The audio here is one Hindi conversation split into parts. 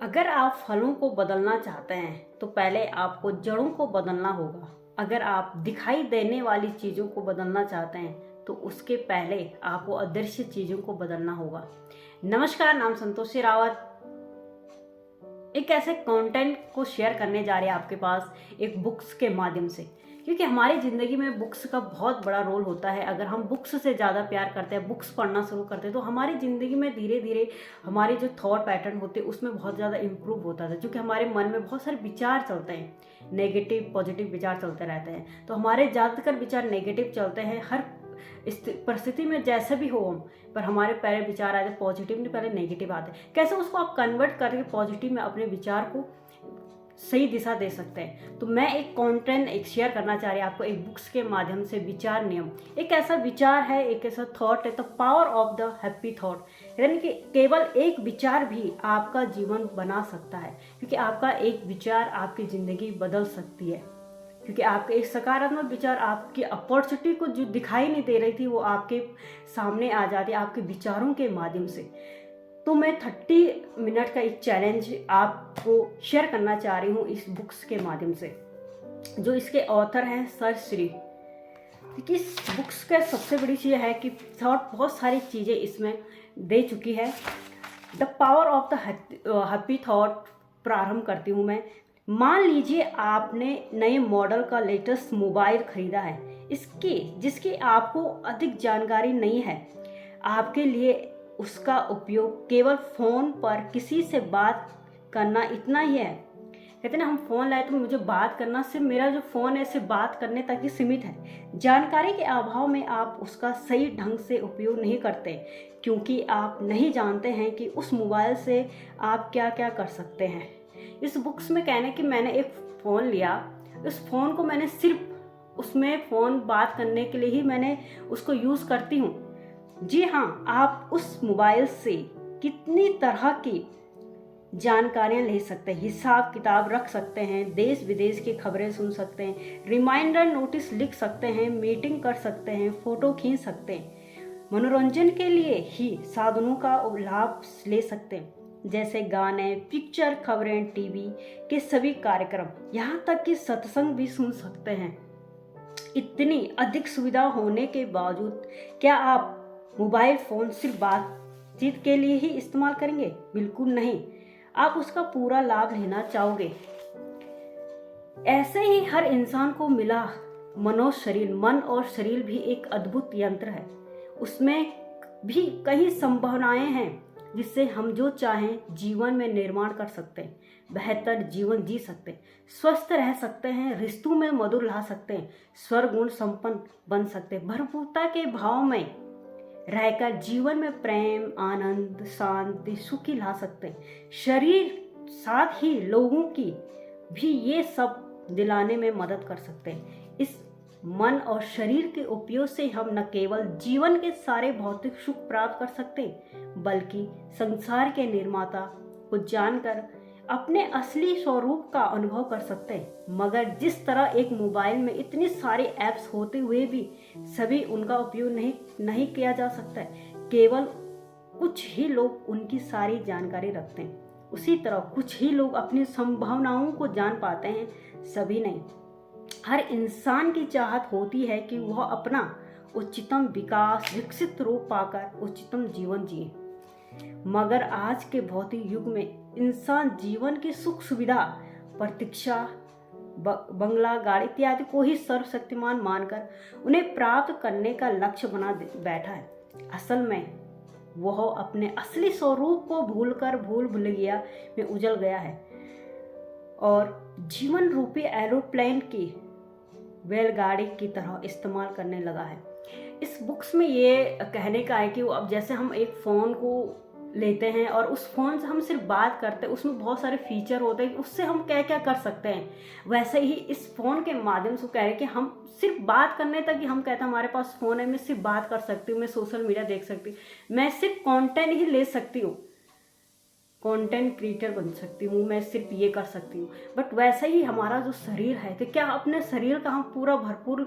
अगर आप फलों को बदलना चाहते हैं तो पहले आपको जड़ों को बदलना होगा। अगर आप दिखाई देने वाली चीज़ों को बदलना चाहते हैं तो उसके पहले आपको अदृश्य चीज़ों को बदलना होगा। नमस्कार, नाम संतोषी रावत। एक ऐसे कंटेंट को शेयर करने जा रहे हैं आपके पास एक बुक्स के माध्यम से, क्योंकि हमारी ज़िंदगी में बुक्स का बहुत बड़ा रोल होता है। अगर हम बुक्स से ज़्यादा प्यार करते हैं, बुक्स पढ़ना शुरू करते हैं, तो हमारी ज़िंदगी में धीरे धीरे हमारे जो थॉट पैटर्न होते हैं उसमें बहुत ज़्यादा इम्प्रूव होता है, क्योंकि हमारे मन में बहुत सारे विचार चलते हैं, नेगेटिव पॉजिटिव विचार चलते रहते हैं। तो हमारे ज़्यादातर विचार नेगेटिव चलते हैं हर इस परिस्थिति में, जैसे भी हो हम, पर हमारे पहले विचार आते पॉजिटिव नहीं, पहले नेगेटिव आते। कैसे उसको आप कन्वर्ट करके पॉजिटिव में अपने विचार को सही दिशा दे सकते हैं। तो मैं एक कंटेंट एक शेयर करना चाह रही हूँ आपको, एक बुक्स के माध्यम से विचार नियम। एक ऐसा विचार है, एक ऐसा थॉट है, the power of the happy thought, यानी कि केवल एक विचार भी आपका जीवन बना सकता है, क्योंकि आपका एक विचार आपकी ज़िंदगी बदल सकती है। क्योंकि आपके एक सकारात्मक विचार आपकी अपॉर्चुनिटी को जो दिखाई नहीं दे रही थी वो आपके सामने आ जाती है आपके विचारों के माध्यम से। तो मैं 30 मिनट का एक चैलेंज आपको शेयर करना चाह रही हूँ इस बुक्स के माध्यम से, जो इसके ऑथर हैं सर श्री। क्योंकि इस बुक्स का सबसे बड़ी चीज़ है कि थॉट बहुत सारी चीज़ें इसमें दे चुकी है। The power of the happy thought प्रारंभ करती हूँ मैं। मान लीजिए आपने नए मॉडल का लेटेस्ट मोबाइल खरीदा है, जिसकी आपको अधिक जानकारी नहीं है। आपके लिए उसका उपयोग केवल फ़ोन पर किसी से बात करना इतना ही है। कहते ना, हम फ़ोन लाए तो मुझे बात करना, सिर्फ मेरा जो फ़ोन है सिर्फ बात करने तक ही सीमित है। जानकारी के अभाव में आप उसका सही ढंग से उपयोग नहीं करते, क्योंकि आप नहीं जानते हैं कि उस मोबाइल से आप क्या क्या कर सकते हैं। इस बुक्स में कहना है कि मैंने एक फ़ोन लिया, उस फ़ोन को मैंने सिर्फ उसमें फ़ोन बात करने के लिए ही मैंने उसको यूज़ करती हूँ। जी हाँ, आप उस मोबाइल से कितनी तरह की जानकारियाँ ले सकते हैं, हिसाब किताब रख सकते हैं, देश विदेश की खबरें सुन सकते हैं, रिमाइंडर नोटिस लिख सकते हैं, मीटिंग कर सकते हैं, फ़ोटो खींच सकते हैं। मनोरंजन के लिए ही साधनों का लाभ ले सकते हैं, जैसे गाने, पिक्चर, खबरें, टीवी के सभी कार्यक्रम, यहाँ तक कि सत्संग भी सुन सकते हैं। इतनी अधिक सुविधा होने के बावजूद क्या आप मोबाइल फ़ोन सिर्फ बातचीत के लिए ही इस्तेमाल करेंगे? बिल्कुल नहीं, आप उसका पूरा लाभ लेना चाहोगे। ऐसे ही हर इंसान को मिला मन और शरीर भी एक अद्भुत यंत्र है। उसमें भी कई संभावनाएं हैं जिससे हम जो चाहें जीवन में निर्माण कर सकते हैं, बेहतर जीवन जी सकते हैं, स्वस्थ रह सकते हैं, रिश्तों में मधुर ला सकते हैं, स्वर्गुण संपन्न बन सकते हैं, भरपूरता के भाव में रहकर जीवन में प्रेम, आनंद, शांति, सुखी ला सकते हैं। शरीर साथ ही लोगों की भी ये सब दिलाने में मदद कर सकते हैं। इस मन और शरीर के उपयोग से हम न केवल जीवन के सारे भौतिक सुख प्राप्त कर सकते हैं, बल्कि संसार के निर्माता को जानकर अपने असली स्वरूप का अनुभव कर सकते हैं। मगर जिस तरह एक मोबाइल में इतनी सारे ऐप्स होते हुए भी सभी उनका उपयोग नहीं किया जा सकता है, केवल कुछ ही लोग उनकी सारी जानकारी रखते हैं। उसी तरह कुछ ही लोग अपनी संभावनाओं को जान पाते हैं, सभी नहीं। हर इंसान की चाहत होती है कि वह अपना उच्चतम विकास, विकसित रूप पाकर उच्चतम जीवन जिए। मगर आज के भौतिक युग में इंसान जीवन की सुख सुविधा, प्रतीक्षा, बंगला, गाड़ी इत्यादि को ही सर्वशक्तिमान मानकर उन्हें प्राप्त करने का लक्ष्य बना बैठा है। असल में वह अपने असली स्वरूप को भूलकर भूल भुलैया में उजल गया है और जीवन रूपी एरोप्लेन की बैलगाड़ी की तरह इस्तेमाल करने लगा है। इस बुक्स में ये कहने का है कि अब जैसे हम एक फ़ोन को लेते हैं और उस फ़ोन से हम सिर्फ बात करते हैं, उसमें बहुत सारे फीचर होते हैं, उससे हम क्या क्या कर सकते हैं। वैसे ही इस फ़ोन के माध्यम से कह रहे हैं कि हम सिर्फ बात करने तक ही, हम कहते हैं हमारे पास फ़ोन है, मैं सिर्फ बात कर सकती हूँ, मैं सोशल मीडिया देख सकती हूँ, मैं सिर्फ कंटेंट ही ले सकती हूँ, कंटेंट क्रिएटर बन सकती हूँ, मैं सिर्फ ये कर सकती हूँ। बट वैसे ही हमारा जो शरीर है, तो क्या अपने शरीर का हम पूरा भरपूर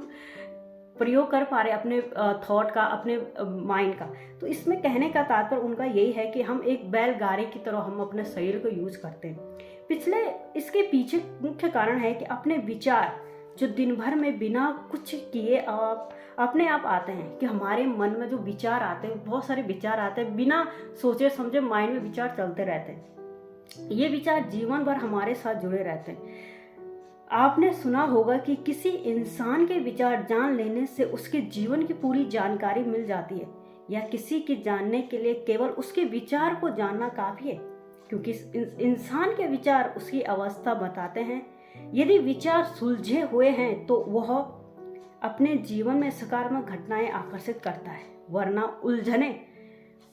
प्रयोग कर पा रहे अपने थॉट का, अपने माइंड का। तो इसमें कहने का तात्पर्य उनका यही है कि हम एक बैलगाड़ी की तरह हम अपने शरीर को यूज करते हैं। इसके पीछे मुख्य कारण है कि अपने विचार जो दिन भर में बिना कुछ किए अपने आप आते हैं, कि हमारे मन में जो विचार आते हैं, बहुत सारे विचार आते हैं, बिना सोचे समझे माइंड में विचार चलते रहते हैं। ये विचार जीवन भर हमारे साथ जुड़े रहते हैं। आपने सुना होगा कि किसी इंसान के विचार जान लेने से उसके जीवन की पूरी जानकारी मिल जाती है, या किसी के जानने के लिए केवल उसके विचार को जानना काफी है, क्योंकि इंसान के विचार उसकी अवस्था बताते हैं। यदि विचार सुलझे हुए हैं तो वह अपने जीवन में सकारात्मक घटनाएं आकर्षित करता है, वरना उलझने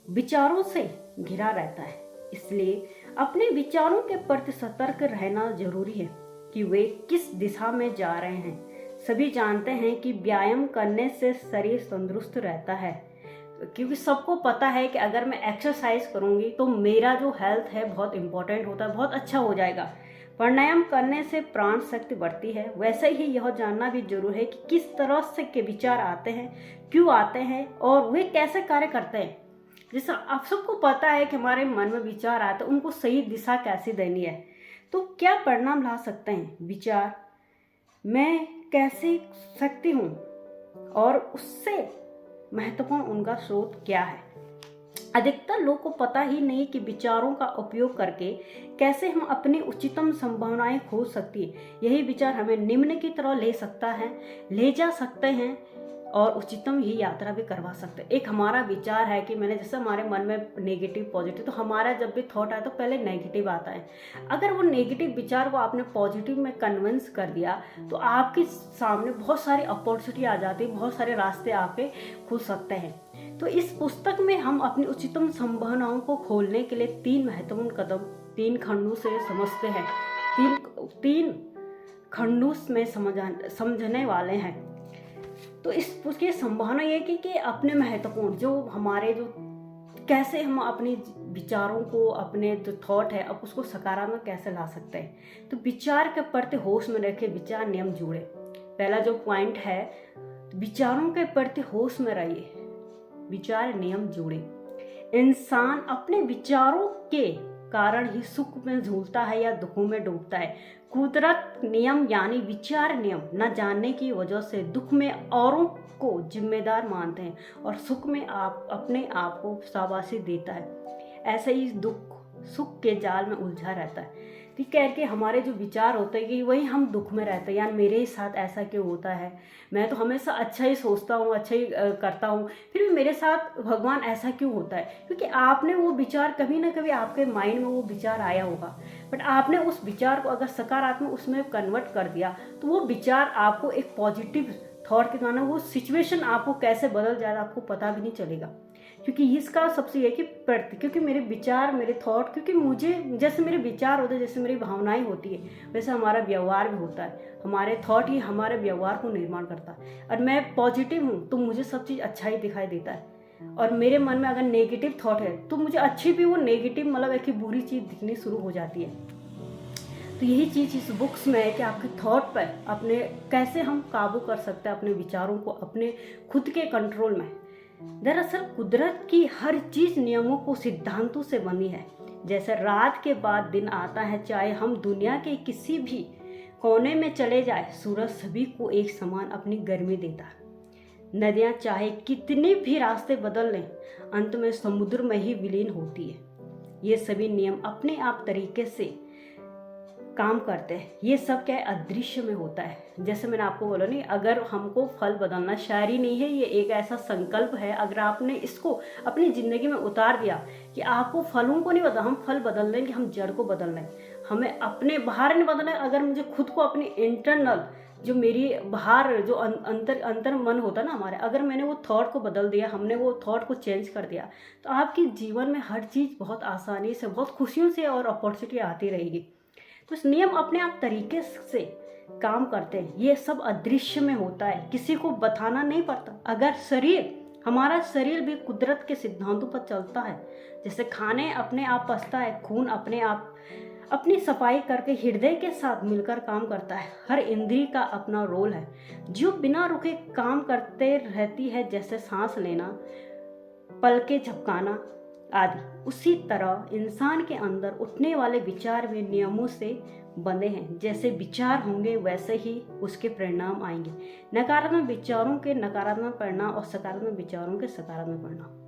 विचारों से घिरा रहता है। इसलिए अपने विचारों के प्रति सतर्क रहना जरूरी है कि वे किस दिशा में जा रहे हैं। सभी जानते हैं कि व्यायाम करने से शरीर तंदुरुस्त रहता है, क्योंकि सबको पता है कि अगर मैं एक्सरसाइज करूंगी तो मेरा जो हेल्थ है बहुत इंपॉर्टेंट होता है, बहुत अच्छा हो जाएगा। प्राणायाम करने से प्राण शक्ति बढ़ती है। वैसे ही यह जानना भी जरूरी है कि किस तरह से के विचार आते हैं, क्यों आते हैं और वे कैसे कार्य करते हैं। जैसा आप सबको पता है कि हमारे मन में विचार आते हैं, उनको सही दिशा कैसे देनी है, तो क्या परिणाम ला सकते हैं विचार, मैं कैसे सकती हूँ, और उससे महत्वपूर्ण उनका स्रोत क्या है। अधिकतर लोग को पता ही नहीं कि विचारों का उपयोग करके कैसे हम अपनी उच्चतम संभावनाएं खोज सकती है। यही विचार हमें निम्न की तरह ले जा सकते हैं और उच्चतम ही यात्रा भी करवा सकते हैं। एक हमारा विचार है कि मैंने जैसे हमारे मन में नेगेटिव पॉजिटिव, तो हमारा जब भी थॉट आए तो पहले नेगेटिव आता है। अगर वो नेगेटिव विचार को आपने पॉजिटिव में कन्विंस कर दिया तो आपके सामने बहुत सारी अपॉर्चुनिटी आ जाती है, बहुत सारे रास्ते आपके खुल सकते हैं। तो इस पुस्तक में हम अपनी उच्चतम संभावनाओं को खोलने के लिए 3 महत्वपूर्ण कदम 3 खंडों से समझते हैं, 3 खंडों में समझने वाले हैं। तो उसकी संभावना ये कि अपने महत्वपूर्ण जो हमारे जो कैसे हम अपने विचारों को, अपने जो थॉट है अब उसको सकारात्मक कैसे ला सकते हैं। तो विचार के प्रति होश में रखे, विचार नियम जुड़े। पहला जो पॉइंट है, विचारों के प्रति होश में रहिए, विचार नियम जुड़े। इंसान अपने विचारों के कारण ही सुख में झूलता है या दुखों में डूबता है। कुदरत नियम यानी विचार नियम न जानने की वजह से दुख में औरों को जिम्मेदार मानते हैं और सुख में अपने आप को शाबाशी देता है। ऐसे ही दुख सुख के जाल में उलझा रहता है। तो कह के हमारे जो विचार होते हैं कि वही हम दुख में रहते हैं, यार मेरे ही साथ ऐसा क्यों होता है, मैं तो हमेशा अच्छा ही सोचता हूँ, अच्छा ही करता हूँ, फिर भी मेरे साथ भगवान ऐसा क्यों होता है। क्योंकि आपने वो विचार कभी ना कभी आपके माइंड में वो विचार आया होगा, बट आपने उस विचार को अगर सकारात्मक उसमें कन्वर्ट कर दिया तो वो विचार आपको एक पॉजिटिव थॉट के द्वारा वो सिचुएशन आपको कैसे बदल जाएगा आपको पता भी नहीं चलेगा। क्योंकि इसका सबसे ये कि क्योंकि मेरे विचार, मेरे थॉट, क्योंकि मुझे जैसे मेरे विचार होते हैं, जैसे मेरी भावनाएं होती है, वैसे हमारा व्यवहार भी होता है। हमारे थॉट ही हमारे व्यवहार को निर्माण करता है। और मैं पॉजिटिव हूँ तो मुझे सब चीज़ अच्छा ही दिखाई देता है, और मेरे मन में अगर नेगेटिव थॉट है तो मुझे अच्छी भी वो नेगेटिव मतलब एक बुरी चीज़ दिखनी शुरू हो जाती है। तो यही चीज़ इस बुक्स में है कि आपके थॉट पर अपने कैसे हम काबू कर सकते हैं, अपने विचारों को अपने खुद के कंट्रोल में। दरअसल कुदरत की हर चीज नियमों को सिद्धांतों से बनी है। जैसे रात के बाद दिन आता है, चाहे हम दुनिया के किसी भी कोने में चले जाए, सूरज सभी को एक समान अपनी गर्मी देता है। नदियां चाहे कितने भी रास्ते बदल लें, अंत में समुद्र में ही विलीन होती है। ये सभी नियम अपने आप तरीके से काम करते हैं। ये सब क्या है, अदृश्य में होता है। जैसे मैंने आपको बोला नहीं, अगर हमको फल बदलना, शायरी नहीं है, ये एक ऐसा संकल्प है। अगर आपने इसको अपनी जिंदगी में उतार दिया कि आपको फलों को नहीं बदलना, हम फल बदल लेंगे, हम जड़ को बदल लें, हमें अपने बाहर नहीं बदलना। अगर मुझे खुद को अपनी इंटरनल जो मेरी बाहर जो अंतर मन होता है ना हमारे, अगर मैंने वो थॉट को बदल दिया, हमने वो थॉट को चेंज कर दिया, तो आपके जीवन में हर चीज़ बहुत आसानी से, बहुत खुशियों से और अपॉर्चुनिटी आती रहेगी। तो इस नियम अपने आप तरीके से काम करते हैं। ये सब अदृश्य में होता है, किसी को बताना नहीं पड़ता। अगर हमारा शरीर भी कुदरत के सिद्धांतों पर चलता है, जैसे खाने अपने आप पचता है, खून अपने आप अपनी सफाई करके हृदय के साथ मिलकर काम करता है। हर इंद्रिय का अपना रोल है जो बिना रुके काम करते रहती है, जैसे सांस लेना, पलकें झपकाना आदि। उसी तरह इंसान के अंदर उठने वाले विचार भी नियमों से बंधे हैं। जैसे विचार होंगे वैसे ही उसके परिणाम आएंगे। नकारात्मक विचारों के नकारात्मक परिणाम और सकारात्मक विचारों के सकारात्मक परिणाम।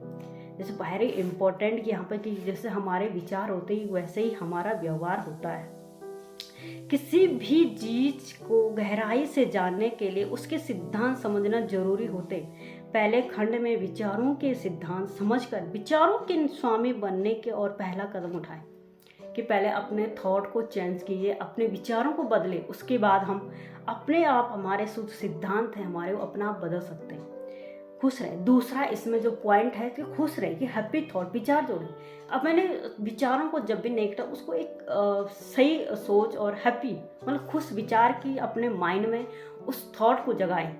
जैसे वेरी इम्पोर्टेंट यहाँ पर कि जैसे हमारे विचार होते ही वैसे ही हमारा व्यवहार होता है। किसी भी चीज को गहराई से जानने के लिए उसके सिद्धांत समझना जरूरी होते। पहले खंड में विचारों के सिद्धांत समझकर विचारों के स्वामी बनने के और पहला कदम उठाए कि पहले अपने थॉट को चेंज कीजिए, अपने विचारों को बदले, उसके बाद हम अपने आप हमारे शुद्ध सिद्धांत है हमारे वो अपना आप बदल सकते हैं। खुश रहे, दूसरा इसमें जो पॉइंट है कि खुश रहे, कि हैप्पी थॉट, विचार जोड़े। अब मैंने विचारों को जब भी नेगेटिव उसको एक सही सोच और हैप्पी मतलब खुश विचार की अपने माइंड में उस थॉट को जगाएं।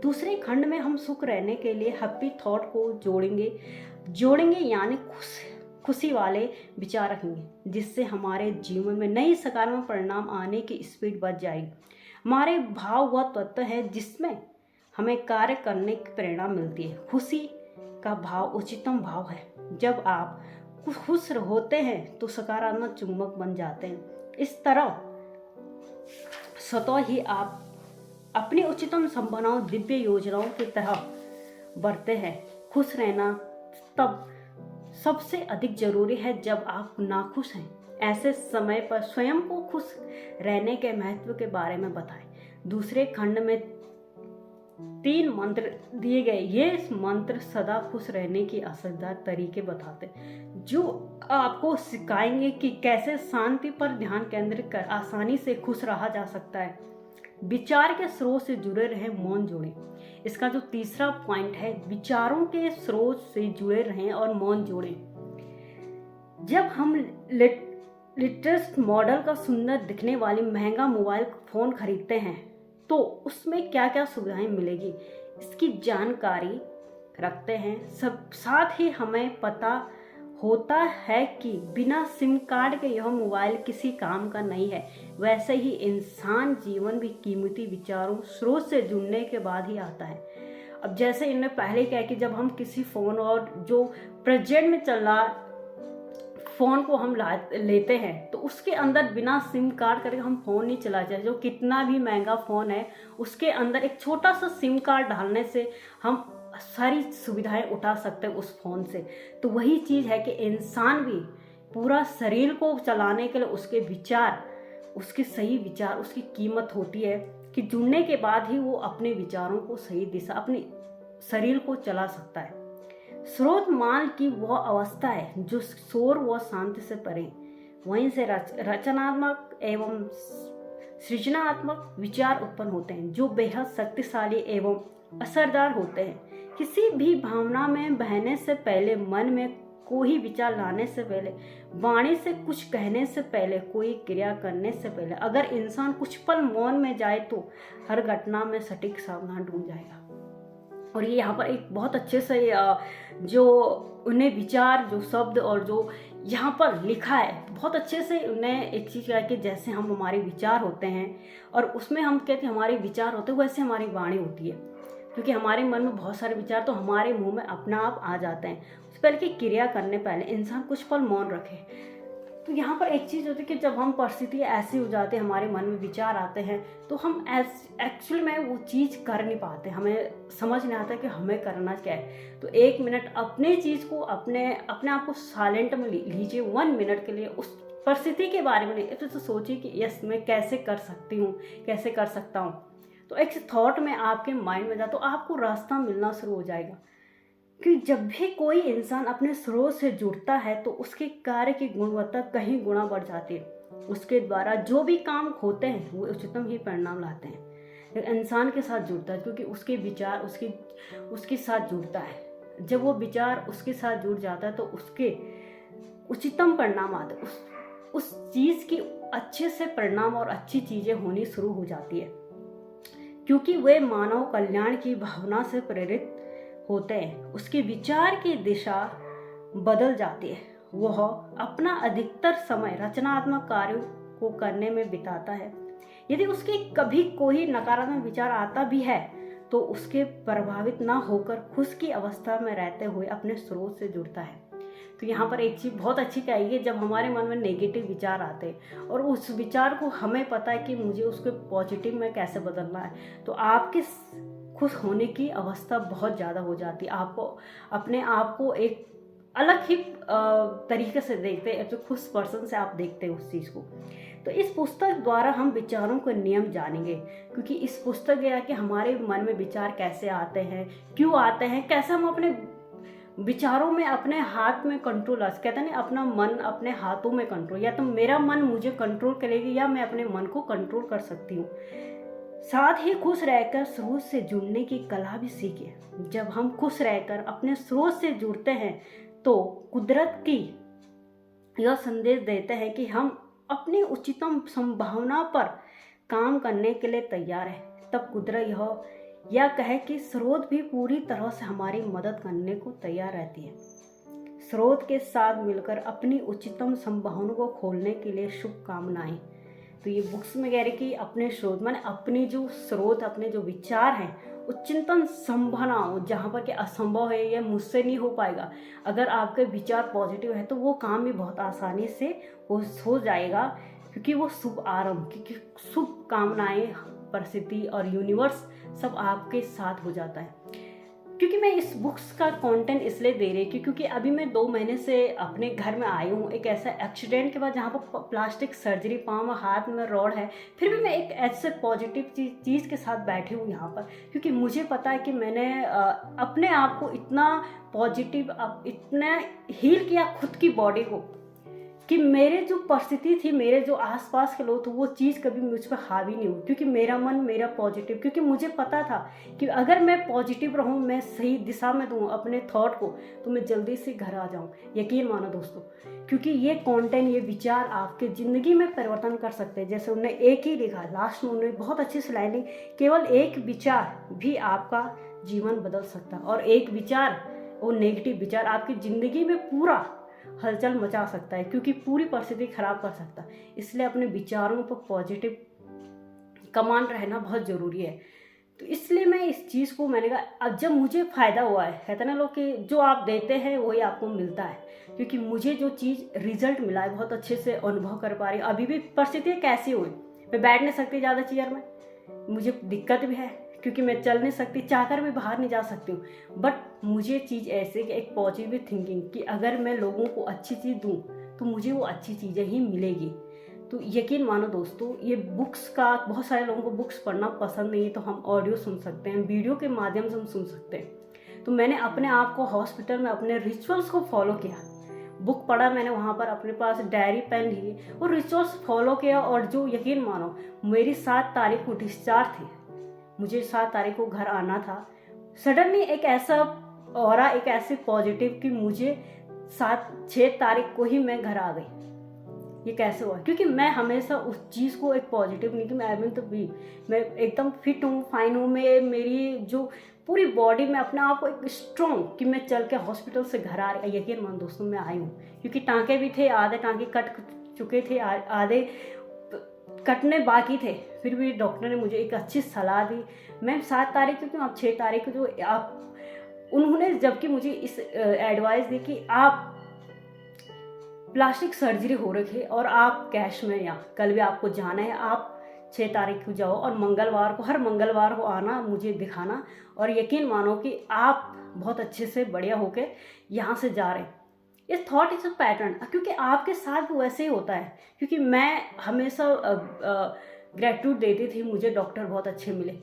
दूसरे खंड में हम सुख रहने के लिए हैप्पी थॉट को जोड़ेंगे यानी खुशी वाले विचार रखेंगे, जिससे हमारे जीवन में नई सकारात्मक परिणाम आने की स्पीड बढ़ जाएगी। हमारे भाव वह तत्व है जिसमें हमें कार्य करने की प्रेरणा मिलती है। खुशी का भाव उच्चतम भाव है। जब आप खुश होते हैं तो सकारात्मक चुंबक बन जाते हैं। इस तरह स्वतः ही आप अपनी उच्चतम संभावनाओं दिव्य योजनाओं की तरह बढ़ते हैं। खुश रहना तब सबसे अधिक जरूरी है जब आप नाखुश हैं। ऐसे समय पर स्वयं को खुश रहने के महत्व के बारे में बताएं। दूसरे खंड में 3 मंत्र दिए गए। ये मंत्र सदा खुश रहने की असरदार तरीके बताते जो आपको सिखाएंगे कि कैसे शांति पर ध्यान केंद्रित कर आसानी से खुश रहा जा सकता है। विचार के स्रोत से जुड़े रहे, मौन जोड़ें। इसका जो तीसरा पॉइंट है, विचारों के स्रोत से जुड़े रहें और मौन जोड़ें। जब हम लेटेस्ट मॉडल का सुंदर दिखने वाली महंगा मोबाइल फोन खरीदते हैं तो उसमें क्या क्या सुविधाएं मिलेगी इसकी जानकारी रखते हैं। सब साथ ही हमें पता होता है कि बिना सिम कार्ड के यह मोबाइल किसी काम का नहीं है। वैसे ही इंसान जीवन भी कीमती विचारों स्रोत से जुड़ने के बाद ही आता है। अब जैसे इन्होंने पहले कहा कि जब हम किसी फ़ोन और जो प्रेजेंट में चल रहा फ़ोन को हम लेते हैं तो उसके अंदर बिना सिम कार्ड करके हम फ़ोन नहीं चला जाए। जो कितना भी महंगा फ़ोन है उसके अंदर एक छोटा सा सिम कार्ड डालने से हम सारी सुविधाएं उठा सकते हैं उस फ़ोन से। तो वही चीज़ है कि इंसान भी पूरा शरीर को चलाने के लिए उसके विचार, उसके सही विचार, उसकी कीमत होती है कि जुड़ने के बाद ही वो अपने विचारों को सही दिशा, अपने शरीर को चला सकता है। स्रोत मान की वह अवस्था है जो शोर व शांति से परे, वहीं से रचनात्मक एवं सृजनात्मक विचार उत्पन्न होते हैं जो बेहद शक्तिशाली एवं असरदार होते हैं। किसी भी भावना में बहने से पहले, मन में कोई विचार लाने से पहले, वाणी से कुछ कहने से पहले, कोई क्रिया करने से पहले अगर इंसान कुछ पल मौन में जाए तो हर घटना में सटीक सावधान ढूंढ जाएगा। और ये यहाँ पर एक बहुत अच्छे से जो उन्हें विचार, जो शब्द और जो यहाँ पर लिखा है बहुत अच्छे से उन्हें एक चीज़ है कि जैसे हम हमारे विचार होते हैं और उसमें हम कहते हैं हमारे विचार होते हैं वैसे हमारी वाणी होती है, क्योंकि हमारे मन में बहुत सारे विचार तो हमारे मुंह में अपना आप आ जाते हैं। उससे पहले कि क्रिया करने पहले इंसान कुछ पल मौन रखे। तो यहाँ पर एक चीज़ होती है कि जब हम परिस्थिति ऐसी हो जाती है, हमारे मन में विचार आते हैं तो हम एक्चुअल में वो चीज़ कर नहीं पाते, हमें समझ नहीं आता कि हमें करना क्या है। तो 1 मिनट अपने चीज़ को अपने आप को साइलेंट में लीजिए 1 मिनट के लिए। उस परिस्थिति के बारे में तो सोचिए कि यस मैं कैसे कर सकती हूँ, कैसे कर सकता हूँ। तो एक थॉट में आपके माइंड में जाए तो आपको रास्ता मिलना शुरू हो जाएगा। कि जब भी कोई इंसान अपने स्रोत से जुड़ता है तो उसके कार्य की गुणवत्ता कहीं गुना बढ़ जाती है। उसके द्वारा जो भी काम होते हैं वो उच्चतम ही परिणाम लाते हैं। इंसान के साथ जुड़ता है क्योंकि उसके विचार उसके साथ जुड़ता है। जब वो विचार उसके साथ जुड़ जाता है तो उसके उच्चतम परिणाम आते हैं। उस चीज़ की अच्छे से परिणाम और अच्छी चीज़ें होनी शुरू हो जाती है, क्योंकि वे मानव कल्याण की भावना से प्रेरित होते हैं। उसके विचार की दिशा बदल जाती है वह अपना अधिकतर समय रचनात्मक कार्यों को करने में बिताता है। यदि उसके कभी कोई नकारात्मक विचार आता भी है तो उसके प्रभावित ना होकर खुश की अवस्था में रहते हुए अपने स्रोत से जुड़ता है। तो यहाँ पर एक चीज़ बहुत अच्छी कही है, जब हमारे मन में नेगेटिव विचार आते हैं और उस विचार को हमें पता है कि मुझे उसको पॉजिटिव में कैसे बदलना है, तो आपके खुश होने की अवस्था बहुत ज़्यादा हो जाती है। आपको अपने आप को एक अलग ही तरीके से देखते हैं, जो खुश पर्सन से आप देखते हैं उस चीज़ को। तो इस पुस्तक द्वारा हम विचारों के नियम जानेंगे, क्योंकि इस पुस्तक ये है कि हमारे मन में विचार कैसे आते हैं, क्यों आते हैं, कैसे हम अपने विचारों में अपने हाथ में कंट्रोल कहते हैं ना, अपना मन अपने हाथों में कंट्रोल, या तो मेरा मन मुझे कंट्रोल करेगी या मैं अपने मन को कंट्रोल कर सकती हूँ। साथ ही खुश रहकर स्रोत से जुड़ने की कला भी सीखे। जब हम खुश रहकर अपने स्रोत से जुड़ते हैं तो कुदरत की यह संदेश देते हैं कि हम अपनी उच्चतम संभावना पर काम करने के लिए तैयार है। तब कुदरत यह कहे कि स्रोत भी पूरी तरह से हमारी मदद करने को तैयार रहती है। स्रोत के साथ मिलकर अपनी उच्चतम संभावना को खोलने के लिए शुभकामनाएं। तो ये बुक्स में कह रहे कि अपने स्रोत माने अपनी जो स्रोत, अपने जो विचार हैं, उच्चतम संभावनाओं, जहाँ पर कि असंभव है यह मुझसे नहीं हो पाएगा, अगर आपके विचार पॉजिटिव है तो वो काम भी बहुत आसानी से हो जाएगा, क्योंकि वो शुभ आरंभ, क्योंकि शुभ कामनाएं, परिस्थिति और यूनिवर्स सब आपके साथ हो जाता है। क्योंकि मैं इस बुक्स का कंटेंट इसलिए दे रही हूँ क्योंकि अभी मैं 2 महीने से अपने घर में आई हूँ, एक ऐसा एक्सीडेंट के बाद जहाँ पर प्लास्टिक सर्जरी, पाँव में हाथ में रॉड है, फिर भी मैं एक ऐसे पॉजिटिव चीज़ के साथ बैठी हूँ यहाँ पर, क्योंकि मुझे पता है कि मैंने अपने आप को इतना पॉजिटिव, इतना हील किया खुद की बॉडी को, कि मेरे जो परिस्थिति थी, मेरे जो आसपास के लोग थे, वो चीज़ कभी मुझ पर हावी नहीं हुई, क्योंकि मेरा मन मेरा पॉजिटिव, क्योंकि मुझे पता था कि अगर मैं पॉजिटिव रहूँ, मैं सही दिशा में दूँ अपने थॉट को, तो मैं जल्दी से घर आ जाऊँ। यकीन मानो दोस्तों, क्योंकि ये कंटेंट, ये विचार आपके ज़िंदगी में परिवर्तन कर सकते हैं। जैसे उन्होंने एक ही लिखा, लास्ट में उन्होंने बहुत अच्छी सी लाइन ली, केवल एक विचार भी आपका जीवन बदल सकता है, और एक विचार, वो नेगेटिव विचार आपकी ज़िंदगी में पूरा हलचल मचा सकता है, क्योंकि पूरी परिस्थिति खराब कर सकता है। इसलिए अपने विचारों पर पॉजिटिव कमांड रहना बहुत ज़रूरी है। तो इसलिए मैं इस चीज़ को, मैंने कहा अब जब मुझे फ़ायदा हुआ है, कहते ना लोग कि जो आप देते हैं वही आपको मिलता है, क्योंकि मुझे जो चीज़ रिजल्ट मिला है बहुत अच्छे से अनुभव कर पा रही हूँ। अभी भी परिस्थितियाँ कैसी हुई, मैं बैठ नहीं सकती ज़्यादा चेयर में, मुझे दिक्कत भी है क्योंकि मैं चल नहीं सकती, चाहकर भी बाहर नहीं जा सकती हूँ, बट मुझे चीज़ ऐसे कि एक पॉजिटिव थिंकिंग कि अगर मैं लोगों को अच्छी चीज़ दूँ तो मुझे वो अच्छी चीज़ें ही मिलेगी। तो यकीन मानो दोस्तों, ये बुक्स का, बहुत सारे लोगों को बुक्स पढ़ना पसंद नहीं है, तो हम ऑडियो सुन सकते हैं, वीडियो के माध्यम से हम सुन सकते हैं। तो मैंने अपने आप को हॉस्पिटल में अपने रिचुअल्स को फॉलो किया, बुक पढ़ा मैंने, वहाँ पर अपने पास डायरी पेन ली और रिचुअल्स फॉलो किया, और जो यकीन मानो मेरी 7 तारीख को डिस्चार्ज थी, मुझे 7 तारीख को घर आना था। सडनली एक ऐसा ऑरा, एक ऐसे पॉजिटिव कि मुझे 6 तारीख को ही मैं घर आ गई। ये कैसे हुआ? क्योंकि मैं हमेशा उस चीज़ को एक पॉजिटिव नहीं कि मैं एवं तो भी मैं एकदम फिट हूँ, फाइन हूँ, मैं मेरी जो पूरी बॉडी में अपने आप को एक स्ट्रॉन्ग कि मैं चल के हॉस्पिटल से घर आ रही। यकीन मान दोस्तों, मैं आई हूँ, क्योंकि टाँके भी थे, आधे टाँके कट चुके थे, आधे कटने बाकी थे, फिर भी डॉक्टर ने मुझे एक अच्छी सलाह दी। मैं 7 तारीख को क्यों, आप 6 तारीख को जो आप, उन्होंने जबकि मुझे इस एडवाइस दी कि आप प्लास्टिक सर्जरी हो रखी है और आप कैश में, या कल भी आपको जाना है, आप 6 तारीख को जाओ और मंगलवार को, हर मंगलवार को आना, मुझे दिखाना, और यकीन मानो कि आप बहुत अच्छे से बढ़िया होके यहाँ से जा रहे हैं। इस थॉट इज अ पैटर्न, क्योंकि आपके साथ वैसे ही होता है। क्योंकि मैं हमेशा ग्रेटिट्यूड देती थी, मुझे डॉक्टर बहुत अच्छे मिले,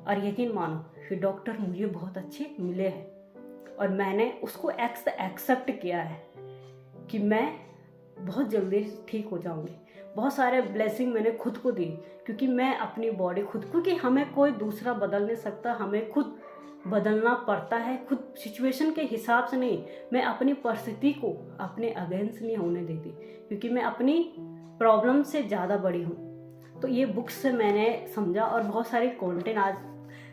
और यकीन मानो कि डॉक्टर मुझे बहुत अच्छे मिले हैं, और मैंने उसको एक्सेप्ट किया है कि मैं बहुत जल्दी ठीक हो जाऊंगी। बहुत सारे ब्लेसिंग मैंने खुद को दी, क्योंकि मैं अपनी बॉडी खुद, क्योंकि हमें कोई दूसरा बदल नहीं सकता, हमें खुद बदलना पड़ता है, खुद सिचुएशन के हिसाब से नहीं। मैं अपनी परिस्थिति को अपने अगेंस्ट नहीं होने देती, क्योंकि मैं अपनी प्रॉब्लम से ज़्यादा बड़ी हूँ। तो ये बुक्स से मैंने समझा, और बहुत सारे कंटेंट आज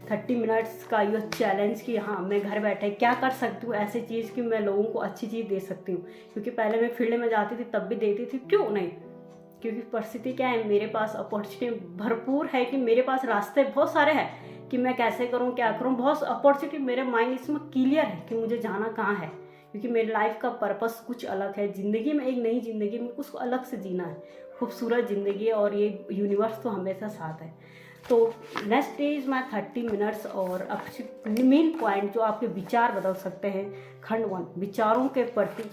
30 मिनट्स का ये चैलेंज कि हाँ मैं घर बैठे क्या कर सकती हूँ ऐसी चीज़ कि मैं लोगों को अच्छी चीज़ दे सकती हूँ। क्योंकि पहले मैं फील्ड में जाती थी तब भी देती थी, क्यों नहीं, क्योंकि परिस्थिति क्या है, मेरे पास अपॉर्चुनिटी भरपूर है कि मेरे पास रास्ते बहुत सारे हैं कि मैं कैसे करूँ क्या करूँ, बहुत अपॉर्चुनिटी, मेरे माइंड इसमें क्लियर है कि मुझे जाना कहाँ है। क्योंकि मेरी लाइफ का पर्पस कुछ अलग है, ज़िंदगी में एक नई ज़िंदगी में कुछ अलग से जीना है, खूबसूरत ज़िंदगी है और ये यूनिवर्स तो हमेशा साथ है। तो नेक्स्ट इज माई 30 मिनट्स और अब मेन पॉइंट जो आपके विचार बदल सकते हैं। खंड 1, विचारों के प्रति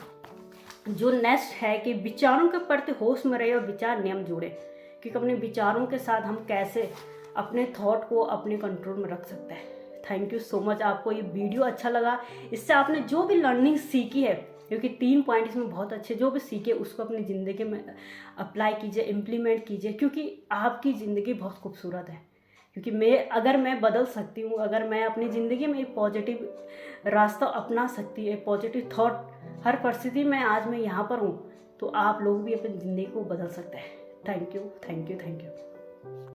जो नेक्स्ट है कि विचारों के प्रति होश में रहे और विचार नियम जोड़े, क्योंकि अपने विचारों के साथ हम कैसे अपने थॉट को अपने कंट्रोल में रख सकते हैं। Thank you so much. आपको ये वीडियो अच्छा लगा, इससे आपने जो भी लर्निंग सीखी है, क्योंकि 3 पॉइंट इसमें बहुत अच्छे, जो भी सीखे उसको अपनी ज़िंदगी में अप्लाई कीजिए, इम्प्लीमेंट कीजिए, क्योंकि आपकी ज़िंदगी बहुत खूबसूरत है। क्योंकि अगर मैं बदल सकती हूँ, अगर मैं अपनी ज़िंदगी में एक पॉजिटिव रास्ता अपना सकती है, पॉजिटिव थॉट हर परिस्थिति में, आज मैं यहाँ पर हूँ, तो आप लोग भी अपनी ज़िंदगी को बदल सकते हैं। Thank you, thank you, thank you.